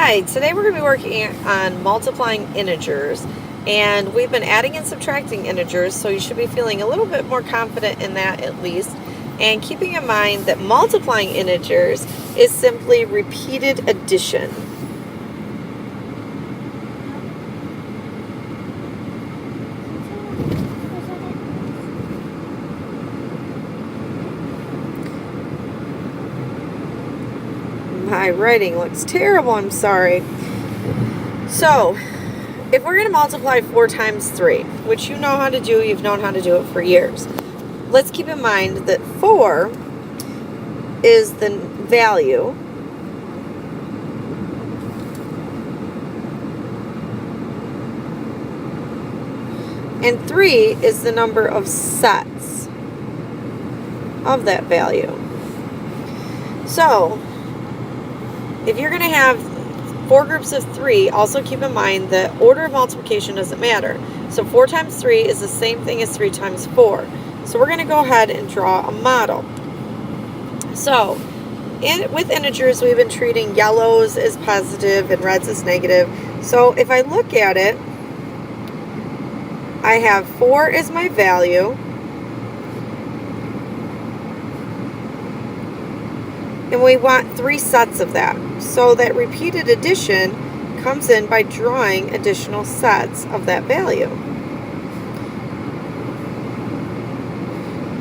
Hi, today we're going to be working on multiplying integers, and we've been adding and subtracting integers, so you should be feeling a little bit more confident in that at least, and keeping in mind that multiplying integers is simply repeated addition. My writing looks terrible, I'm sorry. So, if we're going to multiply 4 times 3, which you know how to do, you've known how to do it for years, let's keep in mind that 4 is the value, and 3 is the number of sets of that value. So, if you're going to have 4 groups of 3, also keep in mind that order of multiplication doesn't matter. So 4 times 3 is the same thing as 3 times 4. So we're going to go ahead and draw a model. So with integers, we've been treating yellows as positive and reds as negative. So if I look at it, I have 4 as my value, and we want 3 sets of that. So that repeated addition comes in by drawing additional sets of that value.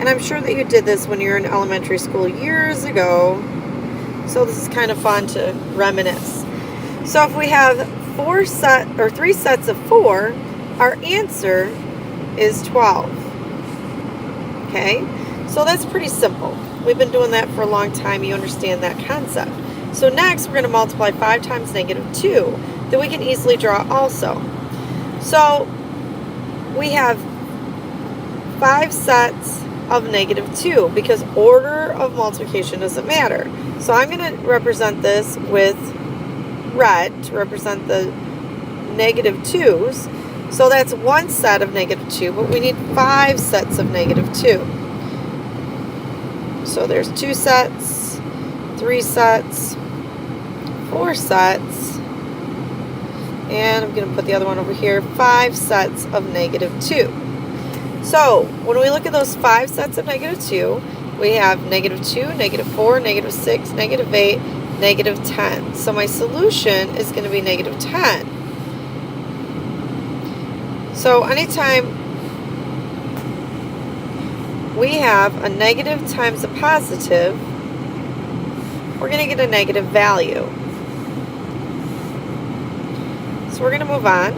And I'm sure that you did this when you were in elementary school years ago. So this is kind of fun to reminisce. So if we have 3 sets of 4, our answer is 12. Okay? So that's pretty simple. We've been doing that for a long time. You understand that concept. So next, we're going to multiply 5 times negative 2 that we can easily draw also. So we have 5 sets of negative 2 because order of multiplication doesn't matter. So I'm going to represent this with red to represent the negative 2's. So that's 1 set of negative 2, but we need 5 sets of negative 2. So there's 2 sets, 3 sets, 4 sets, and I'm going to put the other one over here, 5 sets of negative 2. So when we look at those 5 sets of negative 2, we have negative 2, negative 4, negative 6, negative 8, negative 10. So my solution is going to be negative 10. So anytime we have a negative times a positive, we're going to get a negative value. So we're going to move on.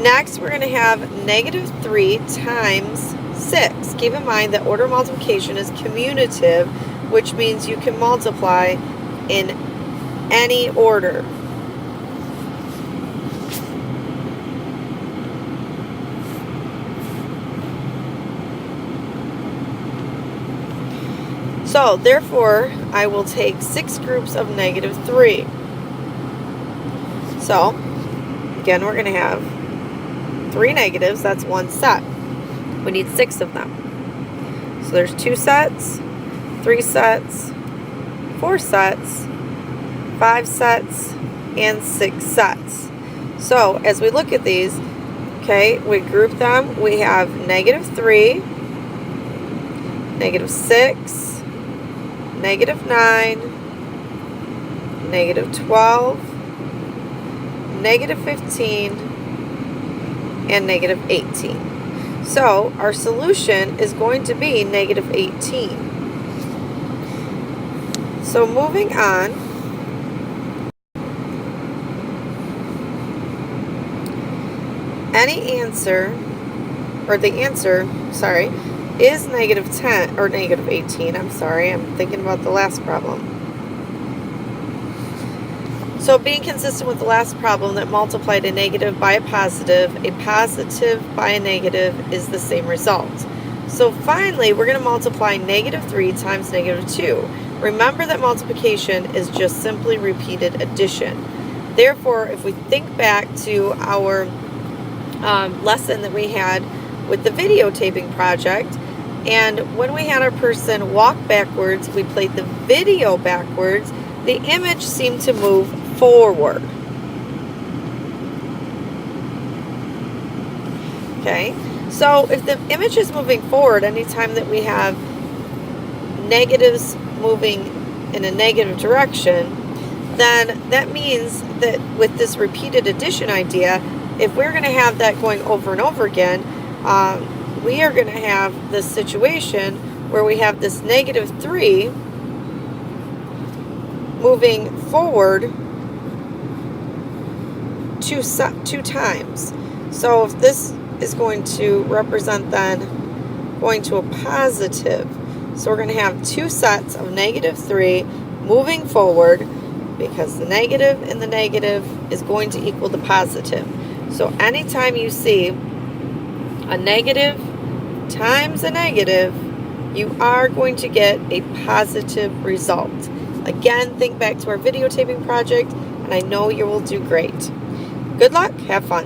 Next, we're going to have negative 3 times 6. Keep in mind that order multiplication is commutative, which means you can multiply in any order. So, therefore, I will take 6 groups of negative 3. So, again, we're going to have 3 negatives. That's 1 set. We need 6 of them. So, there's 2 sets, 3 sets, 4 sets, 5 sets, and 6 sets. So, as we look at these, okay, we group them. We have negative 3, negative 6, negative 9, negative 12, negative 15, and negative 18. So our solution is going to be negative 18. So moving on, any answer, or the answer, sorry, is negative 10, or negative 18. I'm sorry, I'm thinking about the last problem. So being consistent with the last problem that multiplied a negative by a positive by a negative is the same result. So finally, we're going to multiply negative 3 times negative 2. Remember that multiplication is just simply repeated addition. Therefore, if we think back to our lesson that we had with the videotaping project, and when we had our person walk backwards, we played the video backwards, the image seemed to move forward. Okay, so if the image is moving forward, anytime that we have negatives moving in a negative direction, then that means that with this repeated addition idea, if we're going to have that going over and over again, we are going to have this situation where we have this -3 moving forward two times. So if this is going to represent then going to a positive, so we're going to have two sets of -3 moving forward, because the negative and the negative is going to equal the positive. So anytime you see a negative times a negative, you are going to get a positive result. Again, think back to our videotaping project, and I know you will do great. Good luck, have fun.